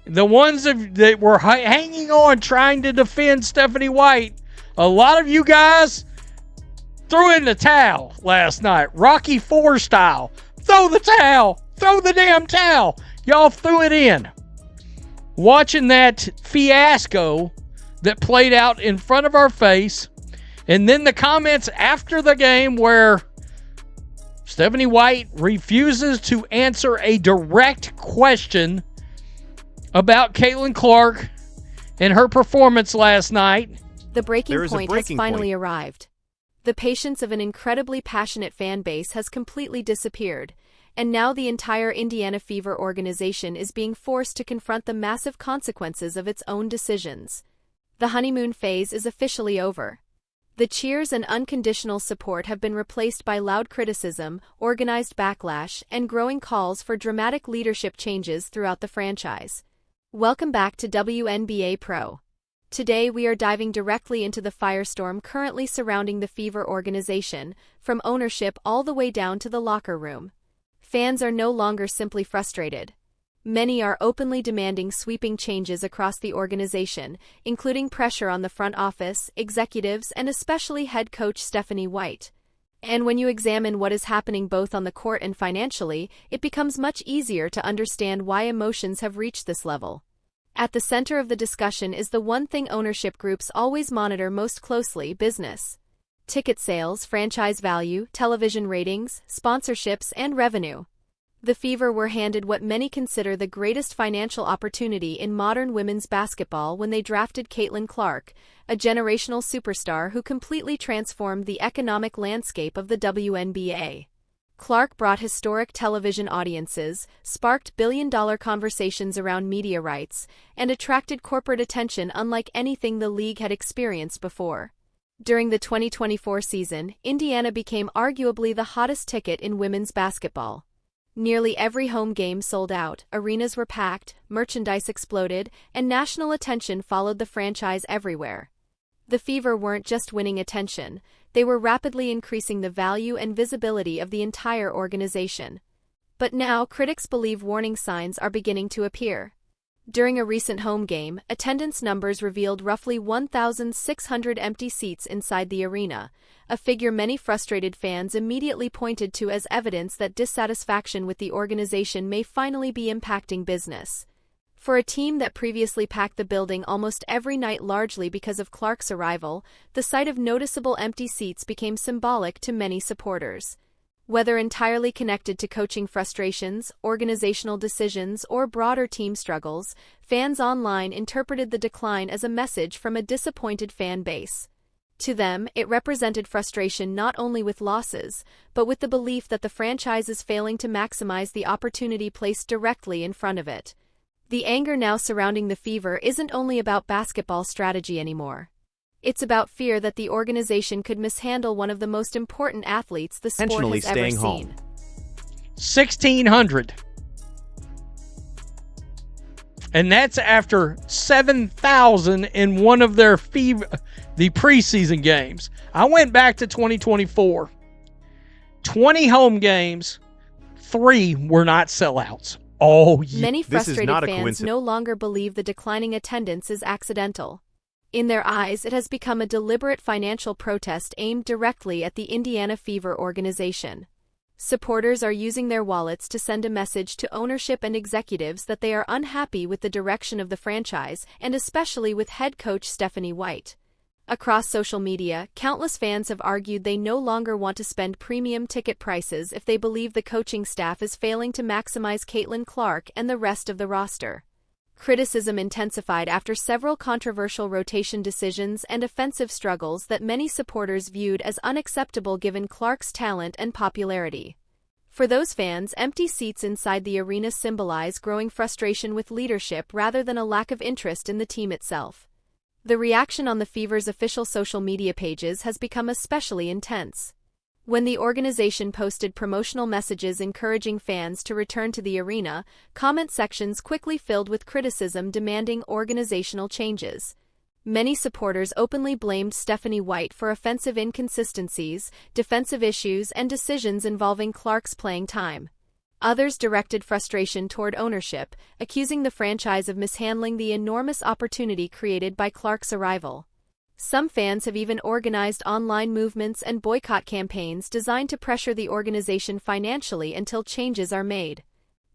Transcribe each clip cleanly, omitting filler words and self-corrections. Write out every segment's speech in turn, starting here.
the ones that were hanging on trying to defend Stephanie White, a lot of you guys threw in the towel last night. Rocky IV style. Throw the towel. Throw the damn towel. Y'all threw it in. Watching that fiasco that played out in front of our face, and then the comments after the game where Stephanie White refuses to answer a direct question about Caitlin Clark and her performance last night. The breaking point has finally arrived. The patience of an incredibly passionate fan base has completely disappeared, and now the entire Indiana Fever organization is being forced to confront the massive consequences of its own decisions. The honeymoon phase is officially over. The cheers and unconditional support have been replaced by loud criticism, organized backlash, and growing calls for dramatic leadership changes throughout the franchise. Welcome back to WNBA Pro. Today we are diving directly into the firestorm currently surrounding the Fever organization, from ownership all the way down to the locker room. Fans are no longer simply frustrated. Many are openly demanding sweeping changes across the organization, including pressure on the front office, executives, and especially head coach Stephanie White. And when you examine what is happening both on the court and financially, it becomes much easier to understand why emotions have reached this level. At the center of the discussion is the one thing ownership groups always monitor most closely: business. Ticket sales, franchise value, television ratings, sponsorships, and revenue. The Fever were handed what many consider the greatest financial opportunity in modern women's basketball when they drafted Caitlin Clark, a generational superstar who completely transformed the economic landscape of the WNBA. Clark brought historic television audiences, sparked billion-dollar conversations around media rights, and attracted corporate attention unlike anything the league had experienced before. During the 2024 season, Indiana became arguably the hottest ticket in women's basketball. Nearly every home game sold out, arenas were packed, merchandise exploded, and national attention followed the franchise everywhere. The Fever weren't just winning attention, they were rapidly increasing the value and visibility of the entire organization. But now critics believe warning signs are beginning to appear. During a recent home game, attendance numbers revealed roughly 1,600 empty seats inside the arena, a figure many frustrated fans immediately pointed to as evidence that dissatisfaction with the organization may finally be impacting business. For a team that previously packed the building almost every night largely because of Clark's arrival, the sight of noticeable empty seats became symbolic to many supporters. Whether entirely connected to coaching frustrations, organizational decisions, or broader team struggles, fans online interpreted the decline as a message from a disappointed fan base. To them, it represented frustration not only with losses, but with the belief that the franchise is failing to maximize the opportunity placed directly in front of it. The anger now surrounding the Fever isn't only about basketball strategy anymore. It's about fear that the organization could mishandle one of the most important athletes the sport has ever seen. 1,600. And that's after 7,000 in one of their the preseason games. I went back to 2024. 20 home games, 3 were not sellouts. Oh, yeah. Many frustrated fans no longer believe the declining attendance is accidental. In their eyes, it has become a deliberate financial protest aimed directly at the Indiana Fever organization. Supporters are using their wallets to send a message to ownership and executives that they are unhappy with the direction of the franchise, and especially with head coach Stephanie White. Across social media, countless fans have argued they no longer want to spend premium ticket prices if they believe the coaching staff is failing to maximize Caitlin Clark and the rest of the roster. Criticism intensified after several controversial rotation decisions and offensive struggles that many supporters viewed as unacceptable given Clark's talent and popularity. For those fans, empty seats inside the arena symbolize growing frustration with leadership rather than a lack of interest in the team itself. The reaction on the Fever's official social media pages has become especially intense. When the organization posted promotional messages encouraging fans to return to the arena, comment sections quickly filled with criticism demanding organizational changes. Many supporters openly blamed Stephanie White for offensive inconsistencies, defensive issues, and decisions involving Clark's playing time. Others directed frustration toward ownership, accusing the franchise of mishandling the enormous opportunity created by Clark's arrival. Some fans have even organized online movements and boycott campaigns designed to pressure the organization financially until changes are made.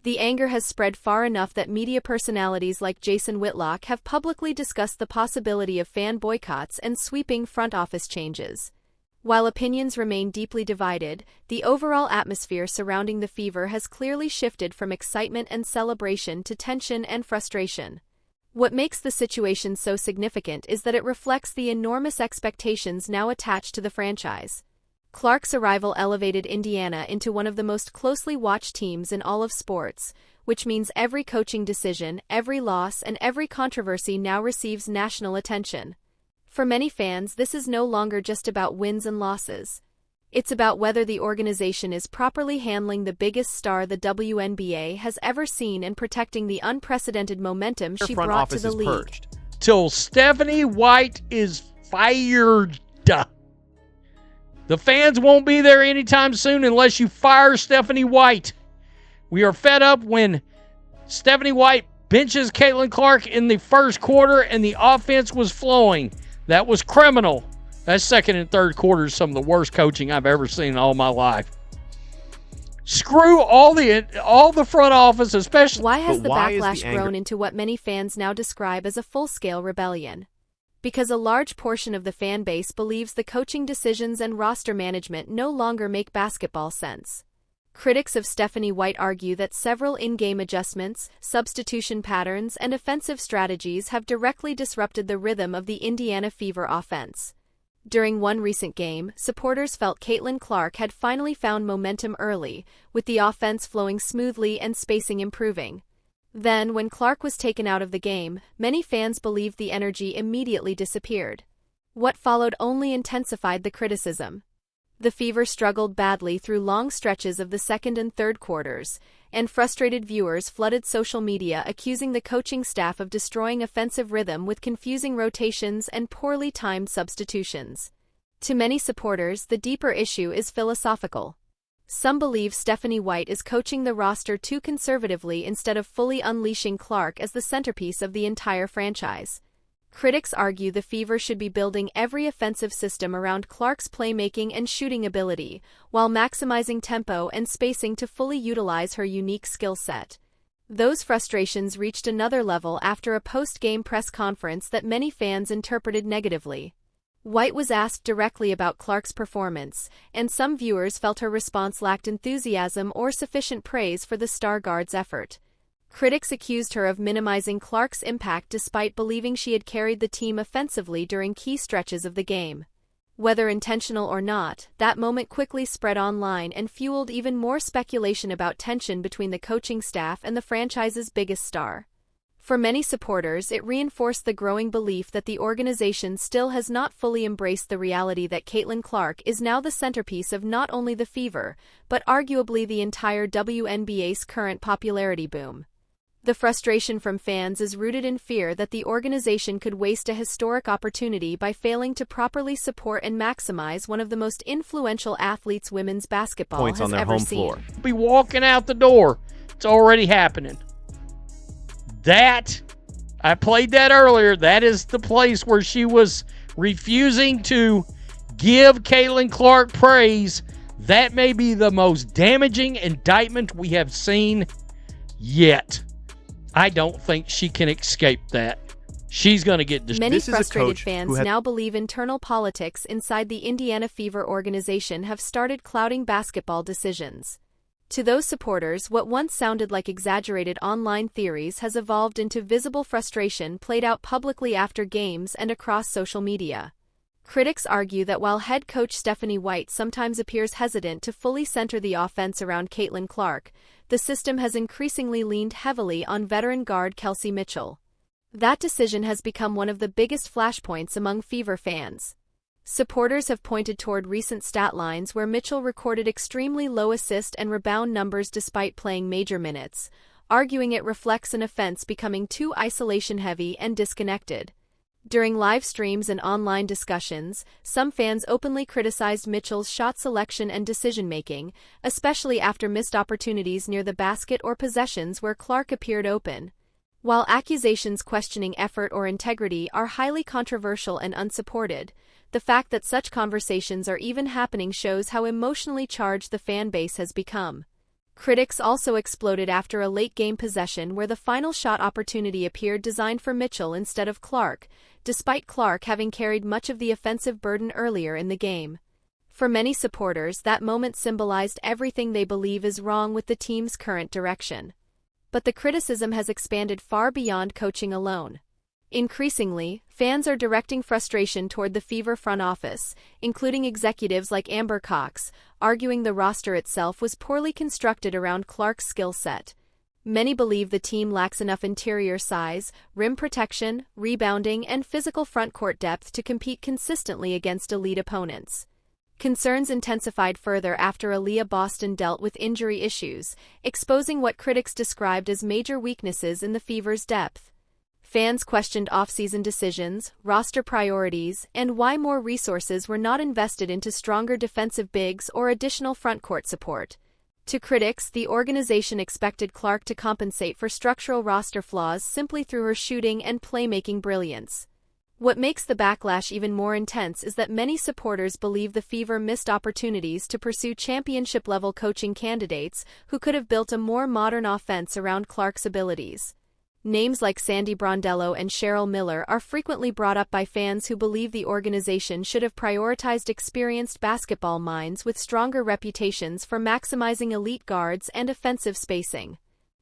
The anger has spread far enough that media personalities like Jason Whitlock have publicly discussed the possibility of fan boycotts and sweeping front office changes. While opinions remain deeply divided, the overall atmosphere surrounding the Fever has clearly shifted from excitement and celebration to tension and frustration. What makes the situation so significant is that it reflects the enormous expectations now attached to the franchise. Clark's arrival elevated Indiana into one of the most closely watched teams in all of sports, which means every coaching decision, every loss, and every controversy now receives national attention. For many fans, this is no longer just about wins and losses. It's about whether the organization is properly handling the biggest star the WNBA has ever seen and protecting the unprecedented momentum she brought to the league. Till Stephanie White is fired. The fans won't be there anytime soon unless you fire Stephanie White. We are fed up when Stephanie White benches Caitlin Clark in the first quarter and the offense was flowing. That was criminal. That second and third quarter is some of the worst coaching I've ever seen in all my life. Screw all the front office, especially. Why has the backlash grown into what many fans now describe as a full-scale rebellion? Because a large portion of the fan base believes the coaching decisions and roster management no longer make basketball sense. Critics of Stephanie White argue that several in-game adjustments, substitution patterns, and offensive strategies have directly disrupted the rhythm of the Indiana Fever offense. During one recent game, supporters felt Caitlin Clark had finally found momentum early, with the offense flowing smoothly and spacing improving. Then, when Clark was taken out of the game, many fans believed the energy immediately disappeared. What followed only intensified the criticism. The Fever struggled badly through long stretches of the second and third quarters, and frustrated viewers flooded social media accusing the coaching staff of destroying offensive rhythm with confusing rotations and poorly timed substitutions. To many supporters, the deeper issue is philosophical. Some believe Stephanie White is coaching the roster too conservatively instead of fully unleashing Clark as the centerpiece of the entire franchise. Critics argue the Fever should be building every offensive system around Clark's playmaking and shooting ability, while maximizing tempo and spacing to fully utilize her unique skill set. Those frustrations reached another level after a post-game press conference that many fans interpreted negatively. White was asked directly about Clark's performance, and some viewers felt her response lacked enthusiasm or sufficient praise for the star guard's effort. Critics accused her of minimizing Clark's impact despite believing she had carried the team offensively during key stretches of the game. Whether intentional or not, that moment quickly spread online and fueled even more speculation about tension between the coaching staff and the franchise's biggest star. For many supporters, it reinforced the growing belief that the organization still has not fully embraced the reality that Caitlin Clark is now the centerpiece of not only the Fever, but arguably the entire WNBA's current popularity boom. The frustration from fans is rooted in fear that the organization could waste a historic opportunity by failing to properly support and maximize one of the most influential athletes women's basketball has ever seen. Be walking out the door. It's already happening. I played that earlier. That is the place where she was refusing to give Caitlin Clark praise. That may be the most damaging indictment we have seen yet. I don't think she can escape that. She's going to get destroyed. Many frustrated fans now believe internal politics inside the Indiana Fever organization have started clouding basketball decisions. To those supporters, what once sounded like exaggerated online theories has evolved into visible frustration played out publicly after games and across social media. Critics argue that while head coach Stephanie White sometimes appears hesitant to fully center the offense around Caitlin Clark, the system has increasingly leaned heavily on veteran guard Kelsey Mitchell. That decision has become one of the biggest flashpoints among Fever fans. Supporters have pointed toward recent stat lines where Mitchell recorded extremely low assist and rebound numbers despite playing major minutes, arguing it reflects an offense becoming too isolation-heavy and disconnected. During live streams and online discussions, some fans openly criticized Mitchell's shot selection and decision-making, especially after missed opportunities near the basket or possessions where Clark appeared open. While accusations questioning effort or integrity are highly controversial and unsupported, the fact that such conversations are even happening shows how emotionally charged the fan base has become. Critics also exploded after a late-game possession where the final shot opportunity appeared designed for Mitchell instead of Clark, despite Clark having carried much of the offensive burden earlier in the game. For many supporters, that moment symbolized everything they believe is wrong with the team's current direction. But the criticism has expanded far beyond coaching alone. Increasingly, fans are directing frustration toward the Fever front office, including executives like Amber Cox, arguing the roster itself was poorly constructed around Clark's skill set. Many believe the team lacks enough interior size, rim protection, rebounding, and physical frontcourt depth to compete consistently against elite opponents. Concerns intensified further after Aaliyah Boston dealt with injury issues, exposing what critics described as major weaknesses in the Fever's depth. Fans questioned off-season decisions, roster priorities, and why more resources were not invested into stronger defensive bigs or additional frontcourt support. To critics, the organization expected Clark to compensate for structural roster flaws simply through her shooting and playmaking brilliance. What makes the backlash even more intense is that many supporters believe the Fever missed opportunities to pursue championship-level coaching candidates who could have built a more modern offense around Clark's abilities. Names like Sandy Brondello and Cheryl Miller are frequently brought up by fans who believe the organization should have prioritized experienced basketball minds with stronger reputations for maximizing elite guards and offensive spacing.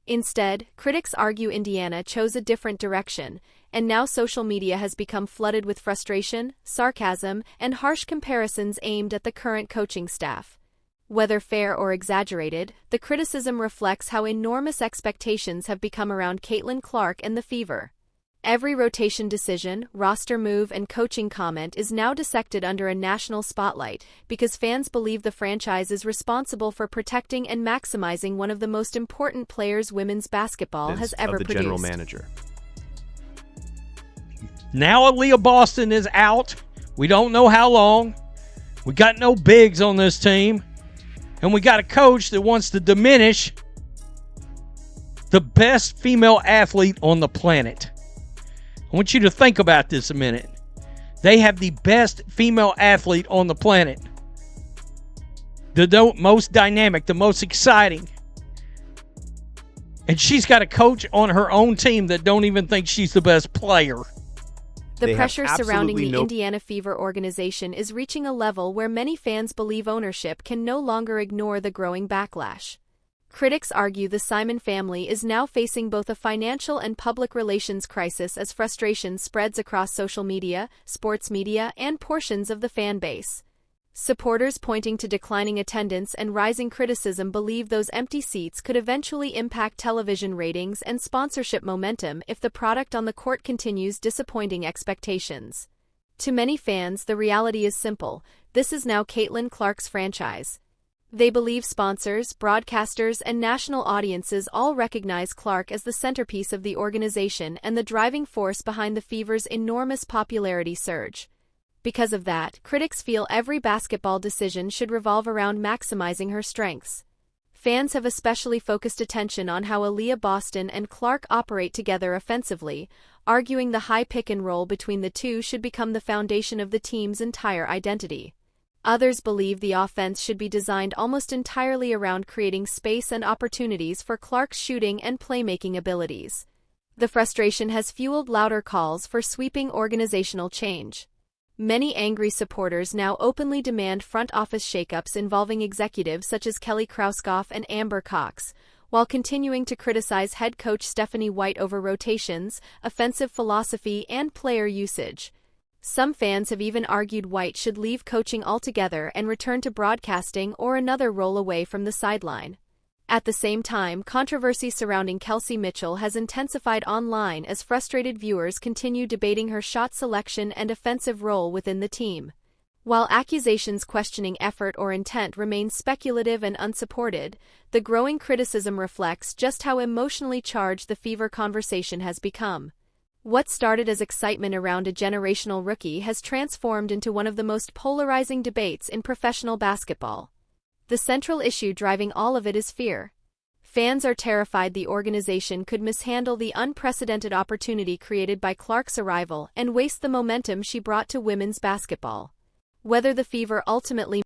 Instead, critics argue Indiana chose a different direction, and now social media has become flooded with frustration, sarcasm, and harsh comparisons aimed at the current coaching staff. Whether fair or exaggerated, the criticism reflects how enormous expectations have become around Caitlin Clark and the Fever. Every rotation decision, roster move, and coaching comment is now dissected under a national spotlight because fans believe the franchise is responsible for protecting and maximizing one of the most important players women's basketball has ever produced. General manager. Now Aaliyah Boston is out. We don't know how long. We got no bigs on this team. And we got a coach that wants to diminish the best female athlete on the planet. I want you to think about this a minute. They have the best female athlete on the planet. The most dynamic, the most exciting. And she's got a coach on her own team that don't even think she's the best player. The pressure surrounding the Indiana Fever organization is reaching a level where many fans believe ownership can no longer ignore the growing backlash. Critics argue the Simon family is now facing both a financial and public relations crisis as frustration spreads across social media, sports media, and portions of the fan base. Supporters pointing to declining attendance and rising criticism believe those empty seats could eventually impact television ratings and sponsorship momentum if the product on the court continues disappointing expectations. To many fans, the reality is simple: this is now Caitlin Clark's franchise. They believe sponsors, broadcasters, and national audiences all recognize Clark as the centerpiece of the organization and the driving force behind the Fever's enormous popularity surge. Because of that, critics feel every basketball decision should revolve around maximizing her strengths. Fans have especially focused attention on how Aaliyah Boston and Clark operate together offensively, arguing the high pick and roll between the two should become the foundation of the team's entire identity. Others believe the offense should be designed almost entirely around creating space and opportunities for Clark's shooting and playmaking abilities. The frustration has fueled louder calls for sweeping organizational change. Many angry supporters now openly demand front office shakeups involving executives such as Kelly Krauskopf and Amber Cox, while continuing to criticize head coach Stephanie White over rotations, offensive philosophy, and player usage. Some fans have even argued White should leave coaching altogether and return to broadcasting or another role away from the sideline. At the same time, controversy surrounding Kelsey Mitchell has intensified online as frustrated viewers continue debating her shot selection and offensive role within the team. While accusations questioning effort or intent remain speculative and unsupported, the growing criticism reflects just how emotionally charged the Fever conversation has become. What started as excitement around a generational rookie has transformed into one of the most polarizing debates in professional basketball. The central issue driving all of it is fear. Fans are terrified the organization could mishandle the unprecedented opportunity created by Clark's arrival and waste the momentum she brought to women's basketball. Whether the Fever ultimately